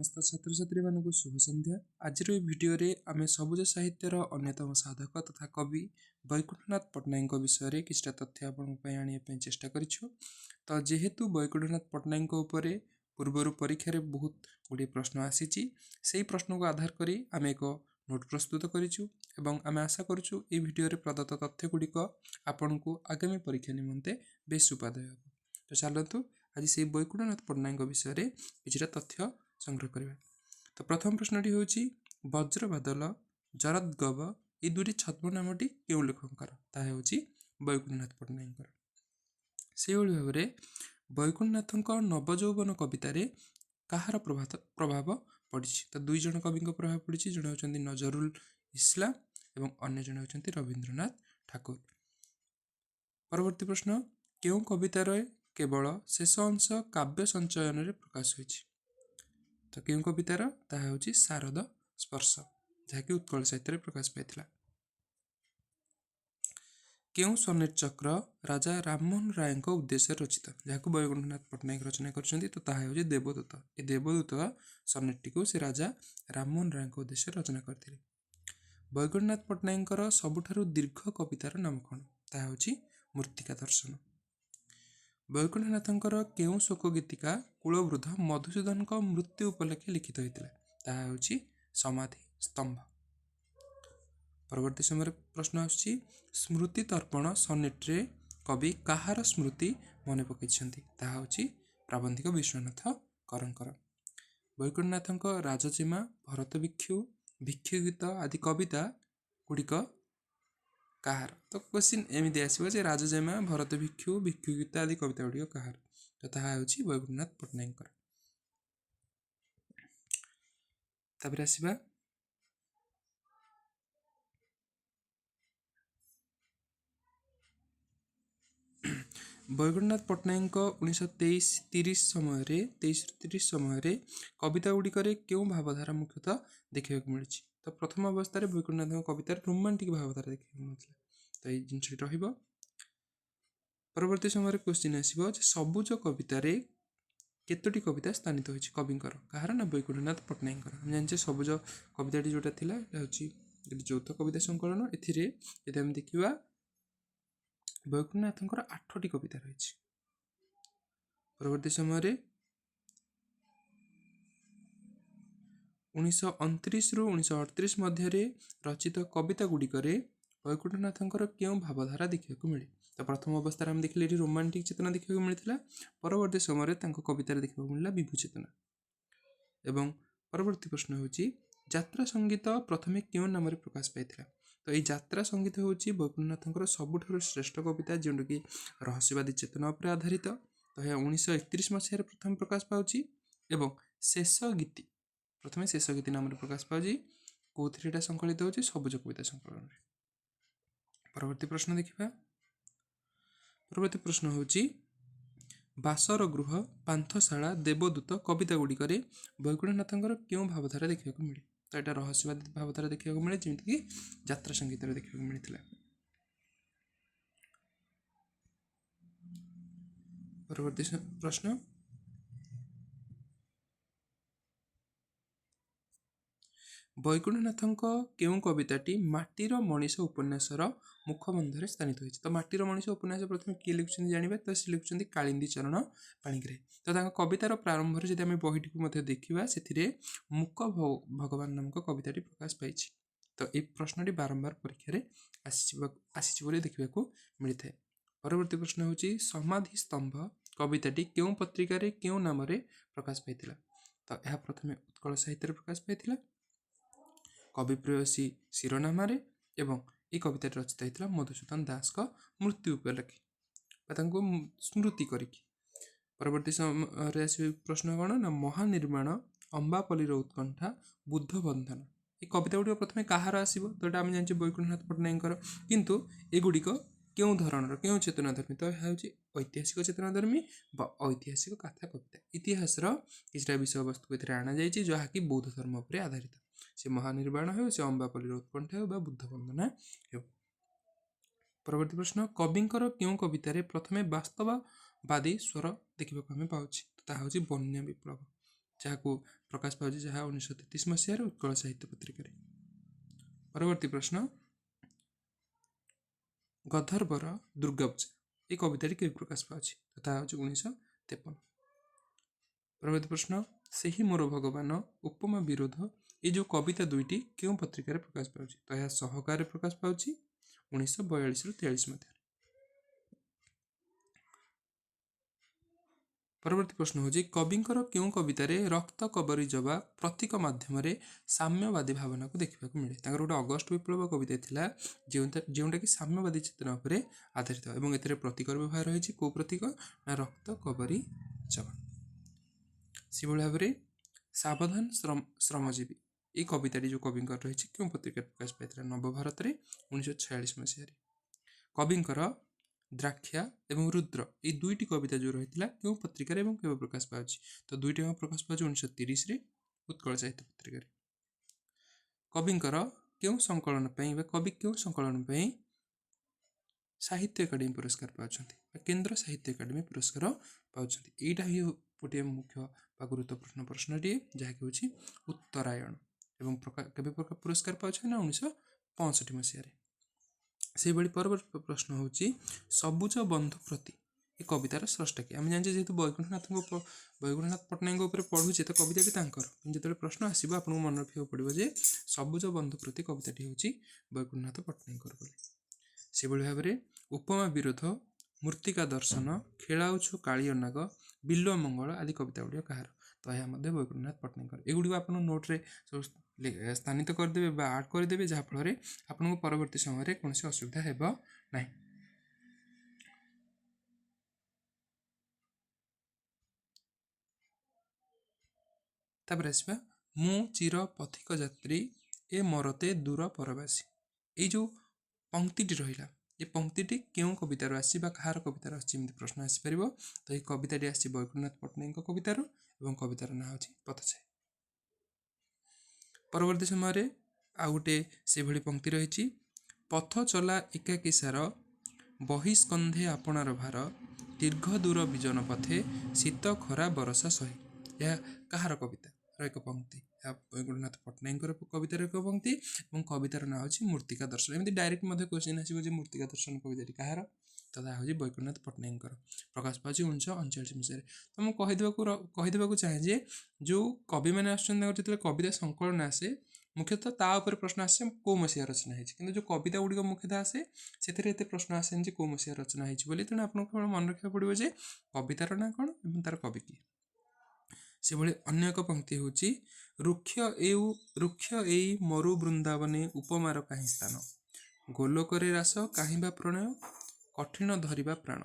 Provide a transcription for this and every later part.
समस्त छात्र छात्री मानक शुभ संध्या। आज भिडियो रे आमे सबुज साहित्यर अन्यतम साधक तथा कवि वैकुंठनाथ पट्टनायक विषय किछटा तथ्य आपन आने चेष्टा करिछु। तो जेहेतु वैकुंठनाथ पट्टनायक उपरे पूर्वर परीक्षा रे बहुत गुडी प्रश्न आसीची, सेही प्रश्न को आधार करी आमे एक नोट प्रस्तुत करिछु एवं आमे आशा करूछु ए भिडियो रे प्रदत्त तथ्य गुडिक आपनकु आगामी परीक्षा निमंते बेस उपादेय ହେବ। तो चलतु आज से वैकुंठनाथ पट्टनायक विषय रे किछटा तथ्य संग्रह करिबा। तो प्रथम प्रश्नटी होची वज्रबादल जरदगव ए दुटी छद्म नामटी केउ लेखकर ताहा होची वैकुंठनाथ पट्टनायक। से भली भाबरे वैकुंठनाथक नवजौवन कविता रे कहार प्रभाव पड़िछि। तो दुई जन कवि प्रभाव पड़िछि, जने होचंती नजरुल इस्लाम एवं अन्य जने होचंती रविंद्रनाथ ठाकुर। परवर्ती प्रश्न केउ कविता रे केवल शेष अंश काव्य संचयन रे प्रकाश होइछि। तो केउ कवितार ताहा होची शारद स्पर्श, जहाँकि उत्कल साहित्य प्रकाश पाइथिला। केउ सनेट चक्र राजा राममोहन राय उद्देश्य रचित, जहाँकु वैकुंठनाथ पट्टनायक रचना करछन्ती। तो ताहा होची देवदूत। ए देवदूत सनेटटी को से राजा राममोहन राय उद्देश्य रचना करथिले। वैकुंठनाथ पट्टनायक सबुठारु दीर्घ कवितार नाम कोन? ताहा होची मूर्तिका दर्शन। वैकुंठनाथंकर केउ शोक गीतिका कुलवृद्ध मधुसूदन मृत्यु उपलक्षे लिखित होइतिला? ताहा होची समाधि स्तंभ। परवर्ती समय प्रश्न आछि स्मृति तर्पण सनेट रे कवि कहार स्मृति मने पकैछन्ती? ताहा होची प्राबंधिक विश्वनाथ करंकर। वैकुंठनाथंक राजजीमा भरत भिक्षु भिक्षु गीत आदि कविता गुडिक कहार? तो क्वेश्चन एमिति आसीबो जे राजजेमा भरत भिक्षु भिक्षु गीत आदि कविता गुडिक कहार? तो ताहा होची वैकुंठनाथ पट्टनायक। तापर आसीबा वैकुंठनाथ पट्टनायक 1923-30 समय कविता गुडिक केउ भावधारा मुख्यतः देखा मिली? तो प्रथम अवस्था वैकुंठनाथ कविता रोमांटिक भावधारा देखा मिलता। तो ये जिनस रहिबो। परवर्ती समय क्वेश्चन आसीबो जे सबुज कविता रे केतोटी कविता स्थानित होइछि कविंकर? कहार ना वैकुंठनाथ पट्टनायक। हम जानछे सबुज कविताटी जोटा थिला होछि चौथ कविता संकलन। एथिरे यदि हम देखिबा वैकुंठनाथंकर 8टी कविता रही। परवर्ती समय 1929 रु 1938 मध्य रचित कविता गुडिक वैकुंठनाथंकर केउ भावधारा देखा मिले? तो प्रथम अवस्था हम देखले रोमांटिक चेतना देखा मिलता। परवर्ती समय कवितार देखा मिलला विभू चेतना। एवं परवर्ती प्रश्न होची यात्रा संगीत प्रथमे केउ नाम रे प्रकाश पाइथिला? तो ये यात्रा संगीत होची वैकुंठनाथंकर सबुठारु श्रेष्ठ कविता, जोंटा कि रहस्यवादी चेतना पर आधारित। तो यह 1931 मसीह प्रथम प्रकाश पाउची एवं शेष गीति प्रथमे शेष गीति नाम रे प्रकाश पाउची। कोथिरेटा संकलित होची सबुज कविता संकलन रे। परवर्ती प्रश्न देखिबा। परवर्ती प्रश्न होची बासर गृह पांथशाला देवदूत कविता गुडिक वैकुंठनाथंकर केउ भावधारा देखा मिले? तो यहाँ रहस्यवादी भावधारा देखा मिले, जमीक कि यात्रा संगीत देखा मिलता। परवर्ती प्रश्न वैकुंठनाथंक केउ कविताटी माटीर मनीष उपन्यासर मुखबंधरे स्थानित होइछि? तो माटीर मनीष उपन्यास प्रथम किए लिखुछन्ती जानिबा? तो से लिखुछन्ती कालिंदी चरण पाणिग्राही। तो तांका कवितार प्रारंभ रे जदि आमे बहिटी को मध्ये देखिबा सेथिरे मुक भगवान नामक कविताटी प्रकाश पाइछि। तो ए प्रश्नटी बारंबार परीक्षा रे आसीछि बोली देखिबाकू मिलिथाय। परवर्ती प्रश्न होछि समाधि स्तंभ कविताटी केउ पत्रिका रे केउ नाम रे प्रकाश पाइथिला? तो यह प्रथमे उत्कल साहित्य रे प्रकाश पाइथिला कवि प्रेयसी शिरोनाम एवं ये कविता रचित होता मधुसूदन दास का मृत्यु उपलक्षे स्मृति करिकी। परवर्ती समय प्रश्न कौन ना महानिर्माण अंबापल्ली उत्कंठा बुद्ध बंधन ये कविता गुड़िक प्रथम कहार आसो? तो ये आम जाने वैकुंठनाथ पट्टनायक, किंतु एगुड़िक केउ धरणर केउ चेतनाधर्मी? तो यह ऐतिहासिक चेतनाधर्मी बा ऐतिहासिक कथा कविता। इतिहास किसी विषय वस्तु को आना जाइए जहाँकि बौद्ध धर्म पर आधारित। से महानिर्वाण हो, से अंबापल्ली उत्कंठा हो, बुद्ध वंदना हो। परवर्ती प्रश्न कविंकर केउ कवितार प्रथमे वास्तववादी स्वर देखा पाउछि? ताहा होछि बन्या विप्लव, जहाँ प्रकाश पाଉଛି जहाँ 1933 मसीह उत्कल साहित्य पत्रिका। परवर्ती प्रश्न, गधर्वर दुर्गा पूजा ये कविताटी के प्रकाश पाଉଛି तथा हूँ 1953। परवर्ती प्रश्न, सही मोर भगवान उपमा विरोध ये जो कविता दुईटी क्यों पत्रिकार प्रकाश पाଉଛି तो यह सहकार प्रकाश पाଉଛି 1942-43 मध्य। परवर्ती प्रश्न हूँ कविंकर क्यों कवितार रक्त कबरी जवा प्रतीक मध्यम साम्यवादी भावना को देखा मिले। गोटे अगस्ट विप्लव कविता था जोटा कि साम्यवादी चेतना पर आधारित और ए प्रतीकर व्यवहार रही कौ प्रतीक ना रक्त कबरी जवा। से भाव में सावधान श्रमजीवी ये कविताटी जो कविंकर रही क्यों पत्रिका प्रकाश पाई नवभारत 1946 मसीह। कविंकर द्राक्षा एवं रुद्र ये दुईटी कविता जो रही है क्यों पत्रिकार एवं केवे प्रकाश पाଉଛି तो दुईटी प्रकाश पाଉଛି 1930 उत्कल साहित्य पत्रिका। कविंकर क्यों संकलन कवि क्यों संकलन साहित्य एकाडेमी पुरस्कार पाउछन्ति केंद्र साहित्य एकाडेमी पुरस्कार पाउछन्ति। एटा ही गोटे मुख्य गुरुत्वपूर्ण प्रश्नटी जहाँकि हूँ उत्तरायण एवं केवे पुरस्कार पाउछन्ति ना 1965 मसीह। से भली परवर्ती प्रश्न हूँ सबुज बंधु प्रति ये कवितार स्रष्टा किए। आम जाने जेहेतु वैकुंठनाथ पट्टनायक उपर पढ़ुचे तो कविताटी जो प्रश्न आसो आपको मन रखा पड़ो जे सबुज बंधु प्रति कविताटी हूँ वैकुंठनाथ पट्टनायक। से भली भाव में उपमा विरोध मूर्तिका दर्शन खेलाउछु कालिय नाग बिल्व मंगल आदि कविता गुड़िक कहार तो यह वैकुंठनाथ पट्टनायक एगुड़ी आप नोट्रे स्थानित करदे आड करदे जहाँफल आपको परवर्ती समय कौन असुविधा हेब ना। तापर आसवा मु चिर पथिक यात्री ए मरते दूर परवासी ये जो पंक्तिटी रहा ये पंक्तिटी क्यों कवितार आसी कहार कवितार आसी प्रश्न आसीपर तो ये कविताटी आसी वैकुंठनाथ पट्टनायक कवितार और कवितार ना हूँ पथछाया। परवर्ती समय आउ गोटे से भली पंक्ति रही पथ चला एकाकी सार बहिस्कंधे आपणार भार दीर्घ दूर विजन पथे शीत खरा बरसा सहे यह कहार कविता एक पंक्ति वैकुंठनाथ पट्टनायक कवितार एक पंक्ति और कवितार ना हूँ मूर्तिका दर्शन। एमती डायरेक्ट क्वेश्चन आसो मूर्तिका दर्शन कविताटी कहार तो हूँ वैकुंठनाथ पट्टनायक प्रकाश पाँच 1939 मसीह। तो मुझे कहीदेक चाहे जो कवि मैंने आसो कविता संकलन आसे मुख्यतः तापर प्रश्न आसे कौ मसीहा रचना है जो कविता गुड़िक मुख्यतः आसे से प्रश्न आसे कौ मसीहा रचना है तेणु आपको मन रखा पड़ो जे कवितार ना कौन और तार कवि किए। से भली अन्य एक पंक्ति हूँ रुक्ष एई मरु वृंदावने उपमार कहीं स्थान गोलोकरे रास कहीं प्रणय कठिन धरिबा प्राण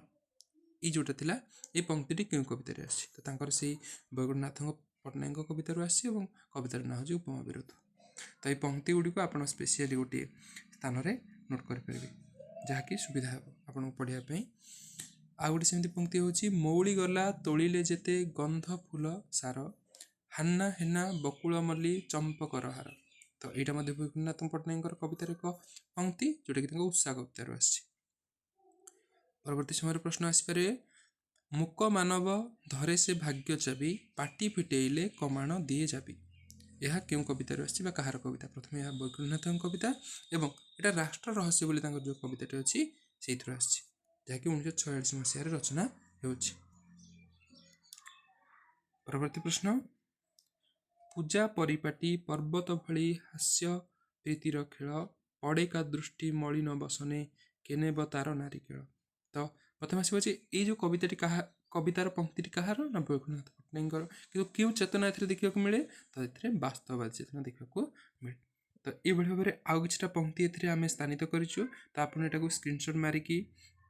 ये जोटा थिला ये पंक्ति क्यों कवितार आसी तो से वैकुंठनाथ पट्टनायक कवितार आसी कवितार ना हूँ उपमा विरोध। तो ये पंक्ति गुड़िक आप स्पेशली गोटे स्थान में नोट करेंगे जहाँकि सुविधा हे आपको पढ़ाई। आ गोटे सेमती पंक्ति हूँ मौली गला तोलिले जेते गंध फूल सार हान्ना हेना बकुल मल्ली चंपकर हार तो यहाँ वैकुंठनाथ पट्टनायक कवितार एक पंक्ति जोटा कि उत्साह कवितार आसी। परवर्ती समय प्रश्न आसपे मुक मानव धरे से भाग्य चाबी पाटी फिटेले कमाण दिए जाबी यह क्यों कवितार आसी कहार कविता प्रथम यह वैकुंठनाथ कविता एवं यहाँ राष्ट्र रहस्य बोली जो कविताटी अच्छी से आसी जहाँकि 1946 मसीह रचना हो। परवर्ती प्रश्न पूजा परिपाटी पर्वत भली हास्य प्रीतिर खेल पड़े का दृष्टि मलिन बसने केने तार नारी खेल तो प्रथम आसो ये जो कविताटी कवितार पंक्ति कहार ना वैकुंठनाथ पट्टनायक कि क्यों चेतना देखा मिले तो ये वास्तववादी चेतना देखा मिले। तो ये भाव में आउ कि पंक्ति आम स्थानित करूँ तो आपको स्क्रीनशॉट मारिकी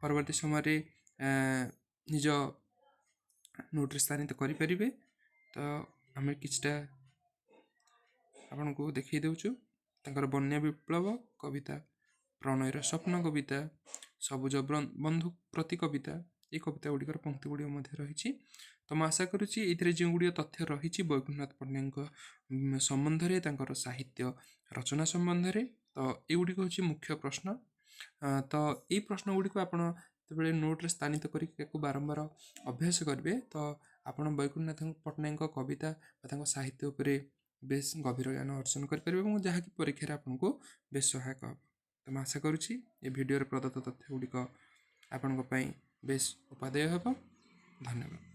परवर्ती समय निज नोट्रे स्थानित करें। तो आम किछटा आपन को देखी देउछु बन्या विप्लव कविता प्रणयर स्वप्न कविता सबुज बंधु प्रति कविता ये कविता गुड़िकर पंक्ति गुड़िक रही। तो मैं आशा करुच्ची ये जो गुड़िक तथ्य रही वैकुंठनाथ पट्टनायक संबंध में साहित्य रचना संबंध में तो ये गुड़िक हूँ मुख्य प्रश्न। तो ये प्रश्न गुड़िक आप नोट्रे स्थानित करके बारंबार अभ्यास करेंगे तो ଆପଣ ବୈକୁଣ୍ଠନାଥ ପଟ୍ଟନାୟକଙ୍କ କବିତା ବା ତାଙ୍କ ସାହିତ୍ୟ ଉପରେ ବେଶ୍ ଗଭୀର ଜ୍ଞାନ ଅର୍ଜନ କରିପାରିବେ ଏବଂ ଯାହାକି ପରୀକ୍ଷାରେ ଆପଣଙ୍କୁ ବେଶ୍ ସହାୟକ ହେବ। ତ ମୁଁ ଆଶା କରୁଛି ଏ ଭିଡ଼ିଓରେ ପ୍ରଦତ୍ତ ତଥ୍ୟ ଗୁଡ଼ିକ ଆପଣଙ୍କ ପାଇଁ ବେଶ୍ ଉପାଦେୟ ହେବ। ଧନ୍ୟବାଦ।